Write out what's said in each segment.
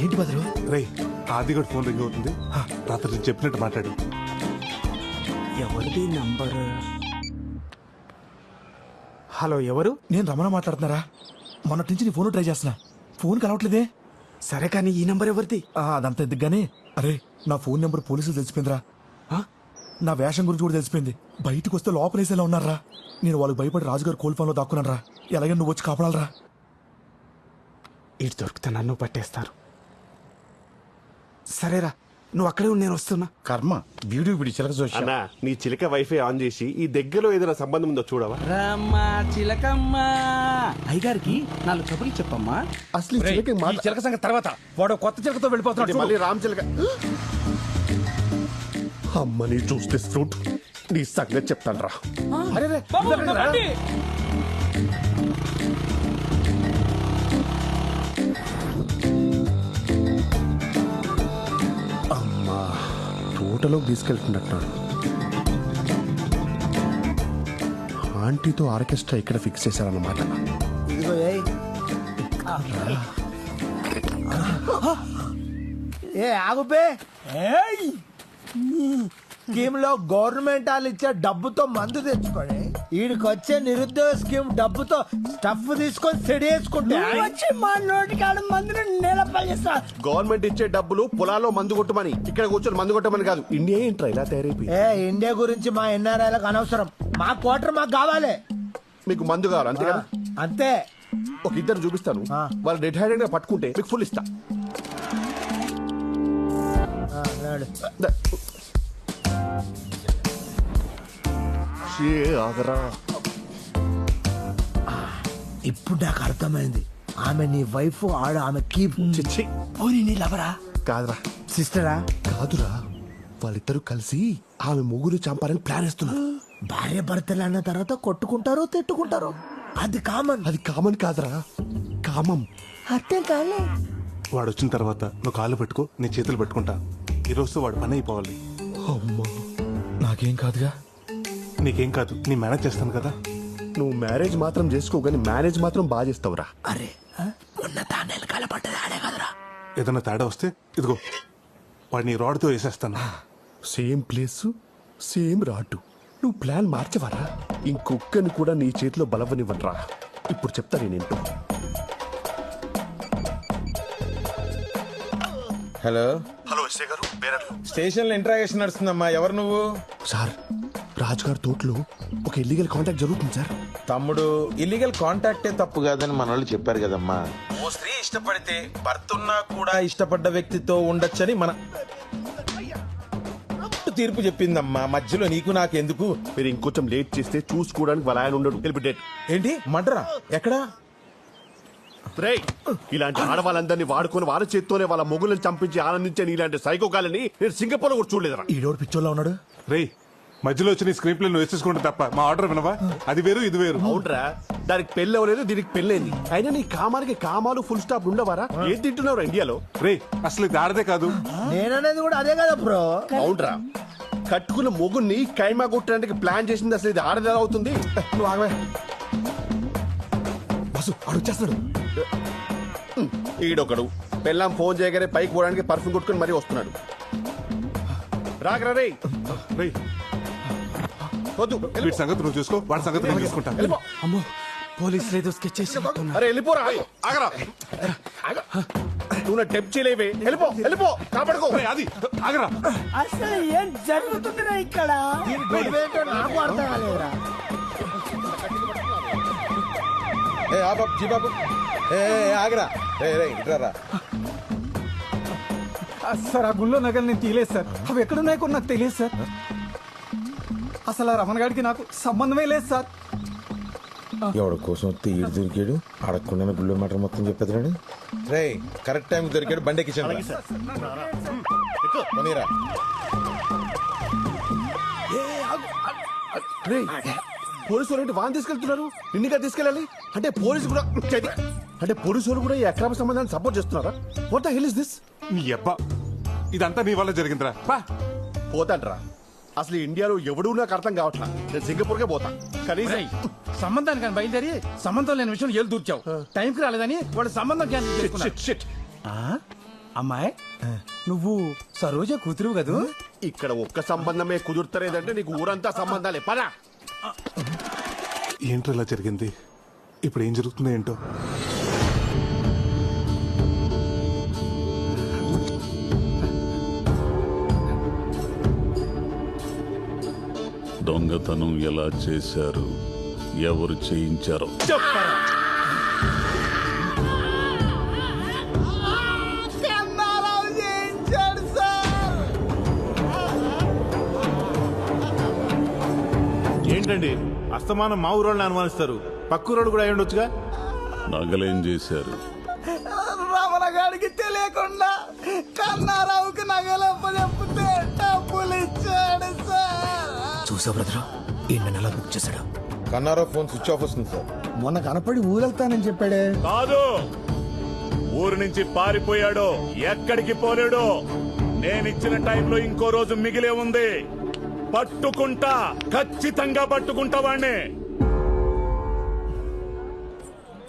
ఏంటి బదులు? రే ఆది కూడా ఫోన్ రింగ్ అవుతుంది. రాత్రి నేను చెప్పినట్టు మాట్లాడు. ఎవరిది నంబర్? హలో, ఎవరు? నేను రమణ మాట్లాడుతున్నారా? మొన్నటి నుంచి నీ ఫోన్ ట్రై చేస్తున్నా, ఫోన్ కలవట్లేదే. సరే కానీ ఈ నంబర్ ఎవరిది? అదంతా ఎందుకుగానే. అరే నా ఫోన్ నెంబర్ పోలీసులు తెలిసిపోయిందిరా. నా వేషం గురించి కూడా తెలిసిపోయింది. బయటకు వస్తే లోపలేసేలా ఉన్నారా. నేను వాళ్ళకి భయపడి రాజుగారు కోల్ఫాన్లో దాక్కున్నాను రా. ఎలాగే నువ్వు వచ్చి కాపాడాలరా. ఇటు దొరికితే నన్ను పట్టేస్తారు. సరేరా, నువ్వు అక్కడే ఉండి నేను వస్తున్నా. కర్మ వీడియో వీడి చిలక చూసి అన్నా నీ చిలక వైఫై ఆన్ చేసి ఈ దగ్గరలో ఏదైనా సంబంధం ఉందో చూడవా? రమ్మా చిలకమ్మ, అయ్యగారికి 4 కబుర్లు చెప్పమ్మా. అసలు ఈ చిలక ఈ చిలక సంగతి తర్వాత. వాడు కొత్త చిలకతో వెళ్ళిపోతున్నాడు చూడు. మళ్ళీ రామ్ చిలక. అమ్మని చూస్తే ఫ్రూట్ నీ సంగతి చెప్తాను రా. అరే రే, బాబు, రండి. అమ్మా తోటలోకి తీసుకెళ్తున్నట్టున్నాడు. ఆంటీతో ఆర్కెస్ట్రా ఇక్కడ ఫిక్స్ చేశారన్నమాట. ఏ ఆగుపే. స్కీమ్ లో గవర్నమెంట్ వాళ్ళు ఇచ్చే డబ్బుతో మందు తెచ్చుకొని వీడికి వచ్చే నిరుద్యోగ స్కీమ్ డబ్బుతో స్టఫ్ తీసుకొని సెడేసుకుంటే వచ్చి మా నోటికాడ మందుని నిలపలిస్తా. గవర్నమెంట్ ఇచ్చే డబ్బులు పొలాల్లో మందు కొట్టమని, ఇక్కడ కూర్చొని మందు కొట్టమని కాదు. ఇండియా ఏంట్రా ఇలా తయారైపోయి? ఏ ఇండియా గురించి మా ఎన్ఆర్ఐలకు అనవసరం. మా క్వార్టర్ మాకు కావాలి. మీకు మందు కావాలి అంతే కదా? అంతే. ఒక ఇద్దరు చూపిస్తాను, వాళ్ళు డెడ్ హ్యాండెడ్ గా పట్టుకుంటే మీకు ఫుల్ ఇస్తా. ద- షే, ఆగరా. ఇప్పుడు నాకు అర్థమైంది. ఆమె నీ వైఫ్, ఆమె కీప్. చిచ్చి పోనీ నీ లవరా, కాదురా, సిస్టరా? కాదురా, వాళ్ళిద్దరూ కలిసి ఆమె ముగ్గురు చంపాలని ప్లాన్ వేస్తున్నారు. భార్య భర్తలు అన్న తర్వాత కొట్టుకుంటారు, తిట్టుకుంటారు. అది కామన్. అది కామన్ కాదురా, కామం. అర్థం కాలే. వాడు వచ్చిన తర్వాత నువ్వు కాళ్ళు పెట్టుకో, నీ చేతులు పెట్టుకుంటా. ఈ రోజుతో వాడు పని అయిపోవాలి. అమ్మా నాకేం కాదుగా. నీకేం కాదు, నీ మేనేజ్ చేస్తాను కదా. నువ్వు మ్యారేజ్ మాత్రం చేసుకో, కానీ మేనేజ్ మాత్రం బాగా చేస్తావురా. అరే మొన్న తానేలు కలపడ్డది ఆడే కదరా. ఏదైనా తేడా వస్తే ఇదిగో వాడిని రాడ్తో వేసేస్తాను. సేమ్ ప్లేస్ సేమ్ రాటు. నువ్వు ప్లాన్ మార్చవరా? ఇంకొక్కని కూడా నీ చేతిలో బలవనివ్వనరా. ఇప్పుడు చెప్తా నేనేంటో. హలో హలో ఎస్ఐ గారు, స్టేషన్ లో ఇంట్రాగేషన్ నడుస్తుందమ్మా. ఎవరు నువ్వు? సార్, రాజుగారి తోటలో ఒక ఇల్లీగల్ కాంటాక్ట్ జరుగుతుంది సార్. తమ్ముడు, ఇల్లీగల్ కాంటాక్టే తప్పు కాదని మన వాళ్ళు చెప్పారు కదమ్మా. ఓ స్త్రీ ఇష్టపడితే భర్త ఉన్నా కూడా ఇష్టపడ్డ వ్యక్తితో ఉండొచ్చని మన తీర్పు చెప్పిందమ్మా. మధ్యలో నీకు నాకెందుకు? మీరు ఇంకొంచెం లేట్ చేస్తే చూసుకోవడానికి వాళ్ళ ఆయన ఉండడు. వెళ్ళి డేట్. ఏంటి మడ్రా? ఎక్కడా? రేయ్, ఇలాంటి ఆడవాళ్ళందరినీ వాడుకొని వాళ్ళ చేత్తోనే వాళ్ళ మొగులను చంపించి ఆనందించే ఇలాంటి సైకోకాలని నేను సింగపూర్ లో కూడా చూడలేదురా. ఈడోడు పిచ్చోళ్ళ ఉన్నాడు. రేయ్, మధ్యలో వచ్చి నీ స్క్రీన్ ప్లే నువ్వు వేసేసుకుంటే తప్ప మా ఆర్డర్ వినవా? అది వేరు ఇది వేరు. అవునరా, దానికి పెళ్లి అవ్వలేదు, దీనికి పెళ్ళైంది. అయినా నీ కామానికి కామాలు ఫుల్ స్టాప్ ఉండవారా? ఏం తింటున్నావు ఇండియాలో? రే అసలు ఇది ఆడదే కాదు. నేననేది కూడా అదే కదా బ్రో. అవునరా, కట్టుకున్న మొగుని కైమా కొట్టడానికి ప్లాన్ చేసింది అసలు ఇది ఆడది ఎలా అవుతుంది? నువ్వు ఆగవే. బస్సు ఆడు వచ్చేస్తాడు. ఈడొకడు పెళ్ళాం ఫోన్ చేయగానే పైకి పోవడానికి పర్ఫ్యూమ్ కొట్టుకుని మరీ వస్తున్నాడు. రాగరా రే. రేయ్, వద్దు, వీడి సంగతి నువ్వు చూసుకో, వాడి సంగతి నేను చూసుకుంటా. వెళ్ళిపో. అమ్మో, పోలీసులు ఏదో స్కెచ్ చేసి అరే వెళ్ళిపోరా. ఆగరా. నువ్వు నా టెప్ చేయలేవే. వెళ్ళిపో, వెళ్ళిపో, కాపాడుకో. రేయ్, అది ఆగరా. అసలు ఏం జరుగుతుందిరా ఇక్కడ? నాకు అర్థం కాలేదురా. ఏ ఆ బాబు, జీ బాబు, ఆగరా. ఇట్రారా. సార్, ఆ గుళ్ళో నగలు నేను తీయలేదు సార్. అవి ఎక్కడున్నాయో కూడా నాకు తెలియదు సార్. అసలు ఆ రమణ గారికి నాకు సంబంధమే లేదు సార్. ఎవడి కోసం వస్తే ఈడు దొరికాడు, అడగకుండా గుళ్ళో మాట మొత్తం చెప్పేది. రే కరెక్ట్ టైం దొరికాడు, బండి ఎక్కించండి. పోనీరా. పోలీసు వాళ్ళు వాన్ తీసుకెళ్తున్నారు, నిన్నుగా తీసుకెళ్ళాలి అంటే పోలీసు కూడా అంటే పోలీసు వాళ్ళు కూడా ఈ అక్రమ సంబంధాన్ని సపోర్ట్ చేస్తున్నారా? What the hell is this? నీ అబ్బా, ఇదంతా నీ వల్ల జరిగిందిరా. బా పోతాంట్రా. అసలు ఇండియాలో ఎవడూ నాకు అర్థం కావట్లా. నేను సింగపూర్కే పోతా. కనీసం సంబంధానికి బయలుదేరి సంబంధం లేని విషయం ఏళ్ళు దూర్చావు. టైంకి రాలేదని వాడు సంబంధం క్యాన్సిల్ చేసుకున్నాడు. షిట్. అమ్మాయి నువ్వు సరోజ కూతురు కదూ? ఇక్కడ ఒక్క సంబంధమే కుదురుతలేదంటే నీకు ఊరంతా సంబంధాలే పదా. ఏంటో ఇలా జరిగింది? ఇప్పుడు ఏం జరుగుతుందో ఏంటో. దొంగతనం ఎలా చేశారు, ఎవరు చేయించారో ఏంటండి అస్తమానం మా ఊరోళ్ళని అనుమానిస్తారు? పక్కూరోళ్ళు కూడా అయి ఉండొచ్చుగా. నగలేం చేశారు? రమణ గారికి తెలియకుండా కన్నారావుకి నగలప్ప చెప్తే డబ్బులు ఇచ్చాడు సార్. చూసా బ్రదరా, ఈ నెల బుక్ చేశాడు. కన్నారావు ఫోన్ స్విచ్ ఆఫ్ వస్తుంది సార్. మొన్న కనపడి ఊరెళ్తానని చెప్పాడే. కాదు, ఊరు నుంచి పారిపోయాడు, ఎక్కడికి పోలేడు. నేనిచ్చిన టైంలో ఇంకో రోజు మిగిలే ఉంది. పట్టుకుంటా, ఖచ్చితంగా పట్టుకుంటా వాణ్ణి.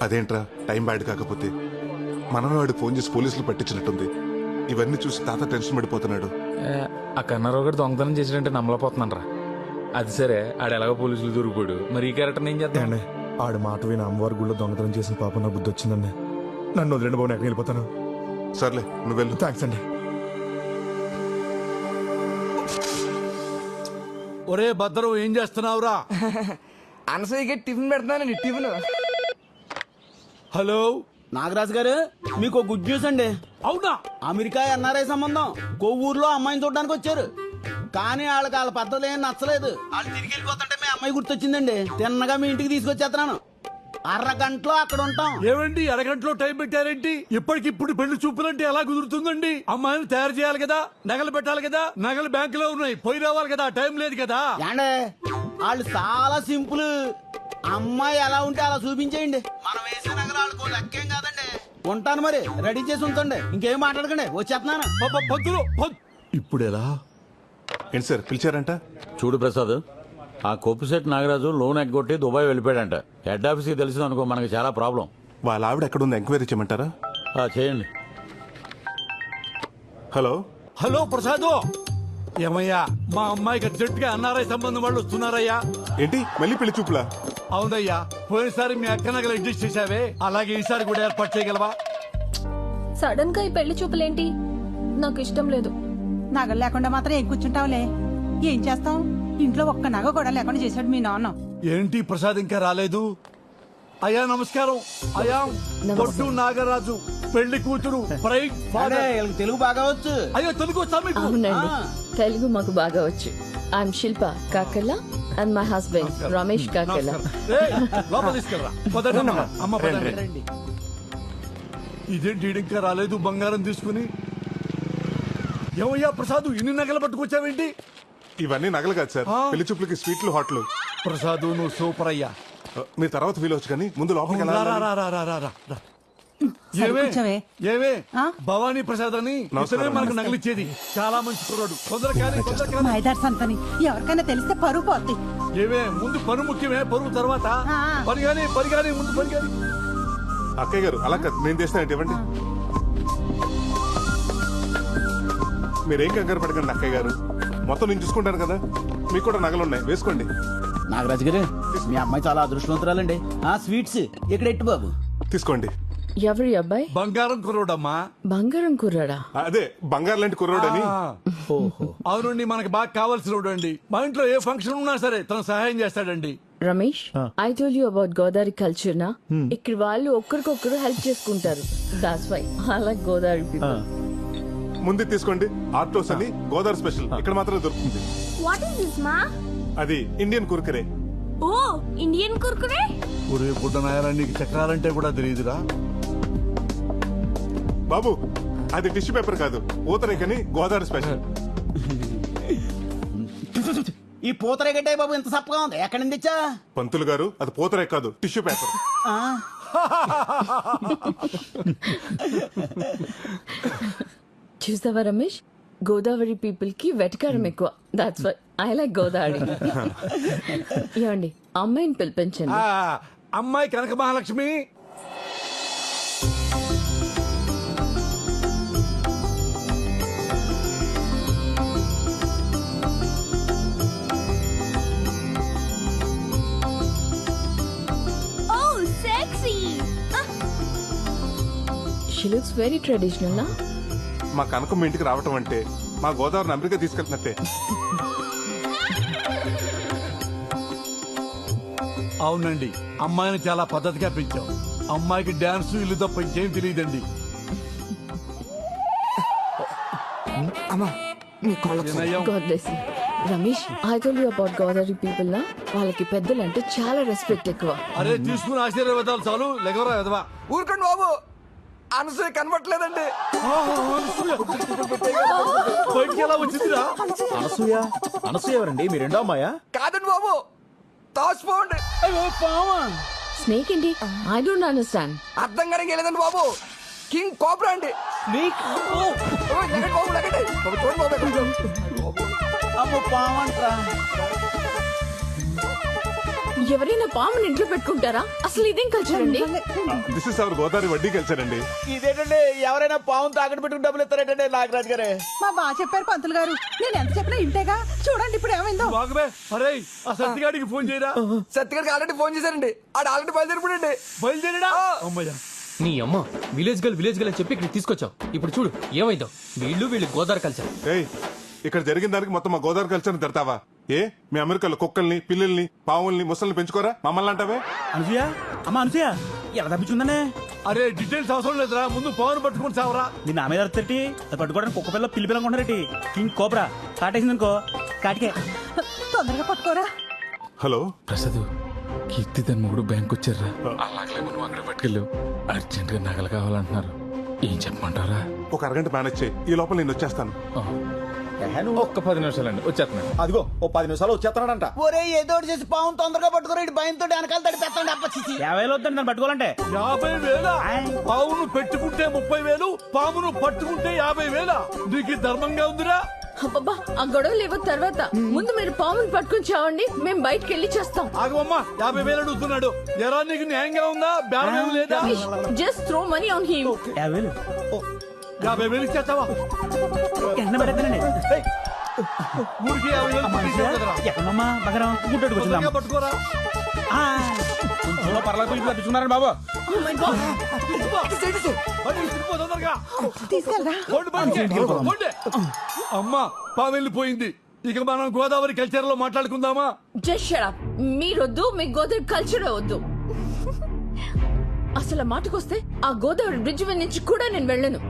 అదేంట్రా టైం బ్యాడ్ కాకపోతే? మనమే వాడికి ఫోన్ చేసి పోలీసులు పట్టించినట్టుంది. ఇవన్నీ చూసి తాత టెన్షన్ పడిపోతున్నాడు. ఆ కన్నారావు గారు దొంగతనం చేసినట్టే నమ్మలేకపోతున్నాను రా. అది సరే, ఆడు ఎలాగో పోలీసులు దొరికిపోయాడు, మరి ఈ క్యారెక్టర్ ఏం చేద్దాం? ఆడి మాట విని అమ్మవారి గుళ్ళో దొంగతనం చేసిన పాపం నా బుద్ధి వచ్చిందండి. నన్ను వదిలేండి బాబు, ఎక్కడికి వెళ్ళిపోతాను. సర్లే నువ్వు వెళ్ళు. థ్యాంక్స్ అండి. ఒరే భద్రం, ఏం చేస్తున్నావురా? అనసూయకి టిఫిన్ పెడతానండి. టిఫిన్. హలో నాగరాజు గారు, మీకు గుడ్ న్యూస్ అండి. అవునా? అమెరికా ఎన్ఆర్ఐ సంబంధం కొవ్వూరులో అమ్మాయిని చూడడానికి వచ్చారు. కానీ వాళ్ళ పద్ధతులు ఏం నచ్చలేదు. వాళ్ళు తిరిగి వెళ్ళిపోతుంటే మీ అమ్మాయి గుర్తొచ్చిందండి. తిన్నగా మీ ఇంటికి తీసుకొచ్చేస్తున్నాను. అరగంటలో అక్కడ ఉంటాం. ఏమండి అరగంటలో టైం పెట్టారేంటి? ఇప్పటికిప్పుడు పెళ్లి చూపులంటే ఎలా కుదురుతుందండి? అమ్మాయిని తయారు చేయాలి కదా, నగలు పెట్టాలి కదా, నగలు బ్యాంకులో ఉన్నాయి, పోయి రావాలి కదా, టైం లేదు కదా. ఏండే వాళ్ళు చాలా సింపుల్. అమ్మాయి ఎలా ఉంటే అలా చూపించేయండి. మనం వేసే నగరాలకు లెక్కేం కాదండి. ఉంటాను మరి, రెడీ చేసి ఉంచండి. ఇంకేం మాట్లాడకండి, వచ్చేస్తున్నాను. పంతులు ఇప్పుడు ఎలా? ఏంటి సార్ పిలిచారంట? చూడు ప్రసాద్, ఆ కొప్పుశెట్టి నాగరాజు లోన్ ఎగ్గొట్టి దుబాయ్ వెళ్ళిపోయాడంట. హెడ్ ఆఫీస్కి తెలిసింది అనుకో, మనకి చాలా ప్రాబ్లం. వాళ్ళ ఆవిడ ఎక్కడుంది ఎంక్వైరీ చేయమంటారా? చేయండి. హలో హలో ప్రసాద్, ఏమయ్యా మా అమ్మాయికి అర్జెంట్ గా ఎన్ఆర్ఐ సంబంధం వాళ్ళు వస్తున్నారయ్యా. ఏంటి మళ్ళీ పెళ్లి చూపులా? అవునయ్యా, పోయినసారి మీ అక్క నగలు అడ్జస్ట్ చేసావే, అలాగే ఈసారి కూడా ఏర్పాటు చేయగలవా? సడన్ గా ఈ పెళ్లి చూపులేంటి? నాకు ఇష్టం లేదు. నగలు లేకుండా మాత్రం ఏం కూర్చుంటావులే. ఏం చేస్తాం, ఇంట్లో ఒక్క నగ కూడా లేకుండా చేశాడు మీ నాన్న. ఏంటి ప్రసాద్ ఇంకా రాలేదు? అయ్యా నమస్కారం. అయ్యా పొట్టు నాగరాజు, పెళ్లి కూతురు, ప్రైడ్ ఫాదర్. వీళ్ళకి తెలుగు బాగా వచ్చు. అయ్యో తెలుగు వచ్చా మీకు? అవునండి, తెలుగు మాకు బాగా వచ్చు. I'm Shilpa Kakala and my husband Ramesh Kakala. ఏయ్, లోపల తీసుకెళ్ళరా. పదండి అమ్మ, పదండి. ఇదేంటి ఈడు ఇంకా రాలేదు బంగారం తీసుకుని? ఏమయ్యా ప్రసాద్, ఇన్ని నగలు పట్టుకొచ్చావేంటి? ఇవన్నీ నగలు కాదు సార్, పెళ్లి చూపులకి స్వీట్లు హాట్లు. ప్రసాద్ నువ్వు సూపర్ అయ్యా. మీరు తర్వాత ఫీల్ అవచ్చు కానీ ముందు లోపలికి రా, వెళ్ళాలి. రా, రా, రా, రా, రా, రా. సరే, ఏమే కూర్చోవే. ఏమే ఆ? భవానీ ప్రసాద్ అని నమస్కారం. ఇతనే మనకు నగలిచ్చేది. చాలా మంచి కుర్రాడు. తొందర కానీ మైదార్ సంతని ఎవరికైనా తెలిస్తే పరువు పోద్ది. ఏమే ముందు పని ముఖ్యమే, పరువు తర్వాత. ఆ. పని కానీ ముందు పని కానీ. అక్కయ్య గారు అలా కాదు, నేను చేస్తానంటే ఇవ్వండి. మీరేం కంగారు పడకండి అక్కయ్య గారు, మొత్తం నేను చూసుకుంటాను కదా. మీకు కూడా నగలు ఉన్నాయి, వేసుకోండి. నాగరాజు గారు, మీ అమ్మాయి చాలా అదృష్టవంతురాలండి. స్వీట్స్ ఇక్కడ ఎట్టు బాబు. తీసుకోండి. ఎవరి అబ్బాయి? బంగారం కుర్రోడమ్మా. బంగారం కుర్రాడా? అదే బంగారు లాంటి కుర్రోడని. అవునండి, మనకి బాగా కావాల్సిన అండి. మా ఇంట్లో ఏ ఫంక్షన్ ఉన్నా సరే తను సహాయం చేస్తాడండి. Ramesh, I told you about Godavari culture నా. ఇక్కడ వాళ్ళు ఒక్కరికొక్కరు హెల్ప్ చేసుకుంటారు. That's why I like Godavari people. ముందు తీసుకోండి. ఆర్టోస్ అని గోదావరి స్పెషల్ ఇక్కడ మాత్రమే దొరుకుతుంది. వాట్ ఇస్ దిస్ మా? అది ఇండియన్ కుర్కరే. ఓ, ఇండియన్ కుర్కురే. ఒరే బుడ్డనాయరా, నీకు చక్రాలంటే కూడా తెలియదురా బాబు. అది టిష్యూ పేపర్ కాదు, పూతరేకని గోదావరి స్పెషల్. ఈ పూతరేగట్టే బాబు ఇంత సప్పగా ఉంది, ఎక్కడి నుంచి తెచ్చా? పంతులు గారు, అది పూతరేక కాదు, టిష్యూ పేపర్. చూసావా రమేష్, గోదావరి పీపుల్ కి వెటకారం ఎక్కువ. That's why I like Godavari. ఏమండి, అమ్మాయిని పిలిపించండి. అమ్మాయి Kanaka Mahalakshmi. Looks very traditional. మా కనకమ్మ ఇంటికి రావటం అంటే మా గోదావరిని అమెరికా తీసుకెళ్తున్నట్టే. అవునండి, అమ్మాయిని చాలా పద్ధతిగా పెంచాం. అమ్మాయికి డాన్స్ ఇల్లు తప్ప ఇంకేం తెలియదండి. God bless you. Ramesh, I told you about Godavari people నా వాళ్ళకి పెద్దలు అంటే చాలా రెస్పెక్ట్ ఎక్కువ. అరే తీసుకుని ఆశీర్వాదాలు చాలు, లెగవరా ఎదవా. ఊరుకోండి బాబు, అనసూయ కనబట్లేదండి. బయటికి ఎలా వచ్చిందిరా? అనసూయ ఎవరండి? మీ రెండో అమ్మాయా? కాదండి బాబు, తాసిపోండి. స్నేక్ ఏంటి? I don't understand. అర్థం కానీ లేదండి బాబు, కింగ్ కోబ్రా అండి. బాబు లెగండి. బాబు చూడండి బాబు. అమ్మో పావంట్రా. ఎవరైనా పాముని ఇంట్లో పెట్టుకుంటారా? అసలు ఇదేం కల్చర్ అండి? దిస్ ఇస్ అవర్ గోదావరి వడ్డీ కల్చర్ అండి. ఇదేంటండి, ఎవరైనా పావును తాకట్టు పెట్టుకుని డబ్బులు ఇస్తారేటండి నాగరాజు గారే? మా బాగా చెప్పారు పంతులు గారు, నేను ఎంత చెప్పినా ఇంటేగా. చూడండి ఇప్పుడు ఏమైందో. బాగమే. అరే ఆ సత్తిగాడికి ఫోన్ చేయరా. సత్యగారికి ఆల్రెడీ ఫోన్ చేశారండి, ఆడు ఆల్రెడీ బయలుదేరిపోయండి. బయలుదేరడా? అమ్మయ్యా. నీ అమ్మ విలేజ్ గర్ల్ అని చెప్పి ఇక్కడ తీసుకొచ్చావు. ఇప్పుడు చూడు ఏమైందో. వీళ్ళు గోదావరి కల్చర్. ఏయ్, ఇక్కడ జరిగిన దానికి మొత్తం మా గోదావరి కల్చర్ తిడతావా? ఏ మీ అమెరికాలో కుక్కల్ని, పిల్లల్ని, పావుల్ని, ముసల్ని పెంచుకోరా? మమ్మల్ని అంటావే? అనసూయ, అమ్మ అనసూయ ఎలా తప్పించుందనే? అరే డీటెయిల్స్ అవసరం లేదురా, ముందు పవన్ పట్టుకుని సావరా. నీ నా మీద అర్థటి అది పట్టుకోవడానికి కుక్క పిల్ల పిల్లి పిల్ల కొంటారటి. కింగ్ కోబ్రా కాటేసింది అనుకో, కాటికే. తొందరగా పట్టుకోరా. హలో ప్రసాద్, కీర్తి తన మూడు బ్యాంక్ వచ్చారా? అలాగే నువ్వు అక్కడ పట్టుకెళ్ళు. అర్జెంట్ గా నగలు కావాలంటున్నారు. ఏం చెప్పమంటారా? ఒక అరగంట మేనేజ్ చేయి, ఈ లోపల నేను వచ్చేస్తాను. ఒక్క 10 నిమిషాలండి, వచ్చేస్తున్నాను. అదిగో ఓ 10 నిమిషాలు వచ్చేస్తానంట. ఒరే ఏదో ఒకటి చేసి పావును తొందరగా పట్టుకోరా, ఇటు భయంతో వెనకాల తడిపేస్తాడు. అప్పచ్చి 50,000 వద్దండి దాన్ని పట్టుకోవాలంటే. 50,000? పావును పెట్టుకుంటే 30,000, పామును పట్టుకుంటే 50,000. నీకు ధర్మంగా ఉందిరా? అబ్బబ్బా, ఆ గొడవ లేవు తర్వాత. ముందు మీరు పాముని పట్టుకుని చావండి, మేము బయటకు వెళ్ళి చేస్తాం. ఆగమ్మా, 50,000 అడుగుతున్నాడు. ఎరా నీకు న్యాయంగా ఉందా? బేరం లేదా? Just throw money on him. 50,000 ఇచ్చేస్తావా? ఎండ పెడతానండి. ఊరికి 50,000 పట్టించావు కదరా. ఎక్కడమ్మా బగరం గుడ్డకు తొందరగా పట్టుకోరా. పర్లేదు తప్పించుకున్నారండి బాబు. Oh my God. బండి తిరిగిపో తొందరగా. తీసుకెళ్ళరా. పోండి బండికి, పోండి. అమ్మా, పావెళ్ళిపోయింది. ఇక మనం గోదావరి కల్చర్ లో మాట్లాడుకుందామా? Just shut up. మీరొద్దు, మీ గోదావరి కల్చర్ వద్దు. అసలు మాటకొస్తే ఆ గోదావరి బ్రిడ్జ్ మీద నుంచి కూడా నేను వెళ్ళను.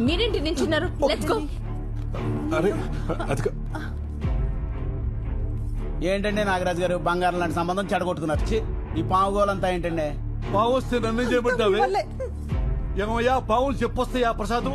మీరేంటి నించున్నారు? Let's go. అరే అది ఏంటండి నాగరాజు గారు, బంగారం లాంటి సంబంధం చెడగొట్టుకున్నారు. ఛీ, ఈ పావు గోలంతా ఏంటండి? పావు వస్తే నన్ను చేయబడ్డావే. ఏమయ్యా, పావులు చెప్పొస్తాయా ప్రసాద్?